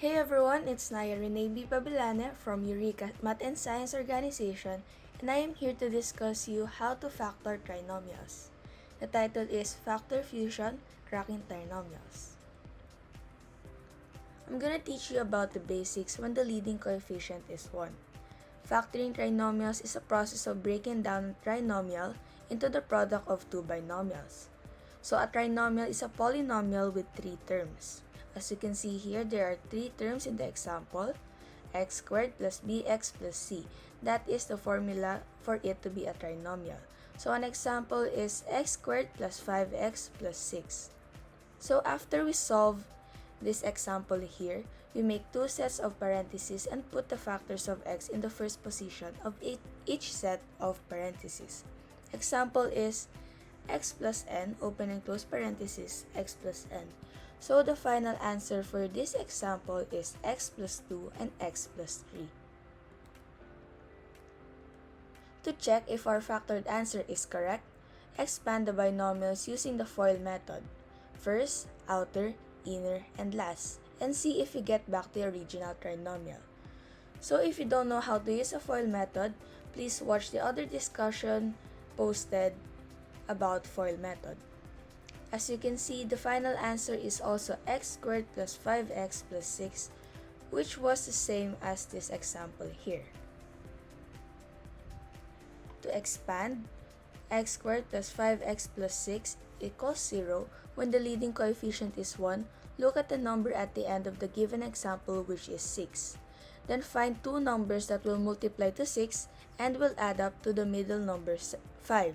Hey everyone, it's Naya Renee B. Pabilane from Eureka Math and Science Organization, and I am here to discuss you how to factor trinomials. The title is Factor Fusion, Cracking Trinomials. I'm gonna teach you about the basics when the leading coefficient is 1. Factoring trinomials is a process of breaking down a trinomial into the product of two binomials. So a trinomial is a polynomial with 3 terms. As you can see here, there are 3 terms in the example, x squared plus bx plus c. That is the formula for it to be a trinomial. So an example is x squared plus 5x plus 6. So after we solve this example here, we make 2 sets of parentheses and put the factors of x in the first position of each set of parentheses. Example is x plus n, open and close parentheses, x plus n. So the final answer for this example is x plus 2 and x plus 3. To check if our factored answer is correct, expand the binomials using the FOIL method. First, outer, inner, and last, and see if you get back the original trinomial. So if you don't know how to use a FOIL method, please watch the other discussion posted about FOIL method. As you can see, the final answer is also x squared plus 5x plus 6, which was the same as this example here. To expand, x squared plus 5x plus 6 equals 0 when the leading coefficient is 1, look at the number at the end of the given example, which is 6. Then find two numbers that will multiply to 6 and will add up to the middle number 5.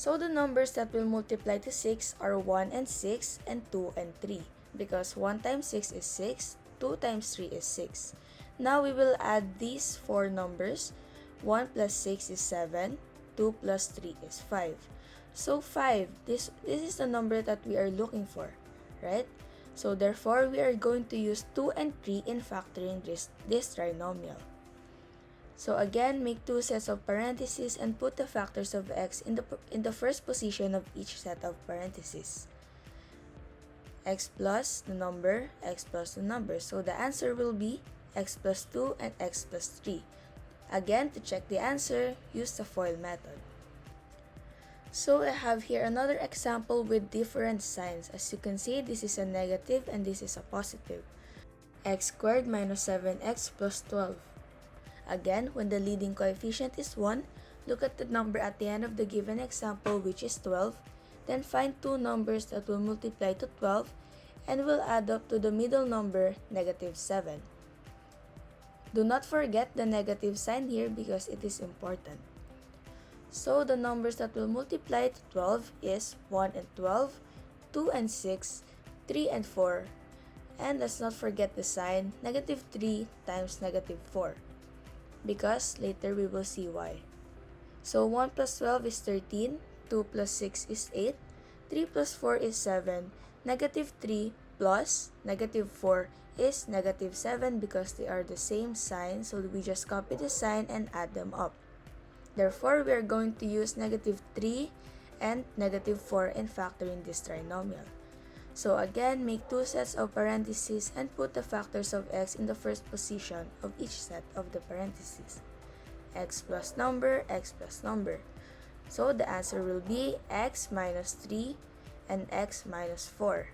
So the numbers that will multiply to 6 are 1 and 6 and 2 and 3, because 1 times 6 is 6, 2 times 3 is 6. Now we will add these 4 numbers. 1 plus 6 is 7, 2 plus 3 is 5. So 5, this is the number that we are looking for, right? So therefore, we are going to use 2 and 3 in factoring this trinomial. So again, make 2 sets of parentheses and put the factors of x in the first position of each set of parentheses. X plus the number, x plus the number. So the answer will be x plus 2 and x plus 3. Again, to check the answer, use the FOIL method. So I have here another example with different signs. As you can see, this is a negative and this is a positive. X squared minus 7x plus 12. Again, when the leading coefficient is 1, look at the number at the end of the given example, which is 12. Then find two numbers that will multiply to 12 and will add up to the middle number, negative 7. Do not forget the negative sign here because it is important. So the numbers that will multiply to 12 is 1 and 12, 2 and 6, 3 and 4. And let's not forget the sign, negative 3 times negative 4. Because later we will see why. So 1 plus 12 is 13, 2 plus 6 is 8, 3 plus 4 is 7, negative 3 plus negative 4 is negative 7 because they are the same sign, so we just copy the sign and add them up. Therefore, we are going to use negative 3 and negative 4 in factoring this trinomial. So again, make 2 sets of parentheses and put the factors of x in the first position of each set of the parentheses. X plus number, x plus number. So the answer will be x minus 3 and x minus 4.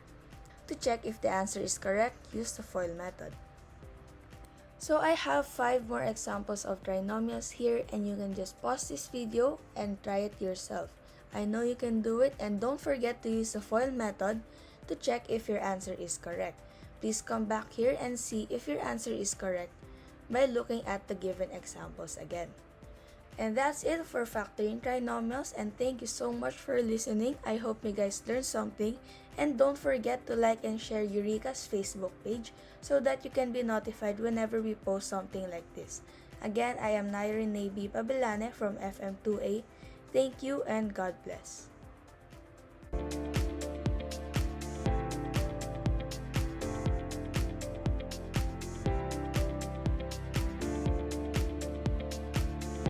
To check if the answer is correct, use the FOIL method. So I have 5 more examples of trinomials here, and you can just pause this video and try it yourself. I know you can do it, and don't forget to use the FOIL method to check if your answer is correct. Please come back here and see if your answer is correct by looking at the given examples again. And that's it for factoring trinomials, and thank you so much for listening. I hope you guys learned something, and don't forget to like and share Eureka's Facebook page so that you can be notified whenever we post something like this. Again, I am Naya Renee B. Pabilane from FM2A. Thank you and God bless.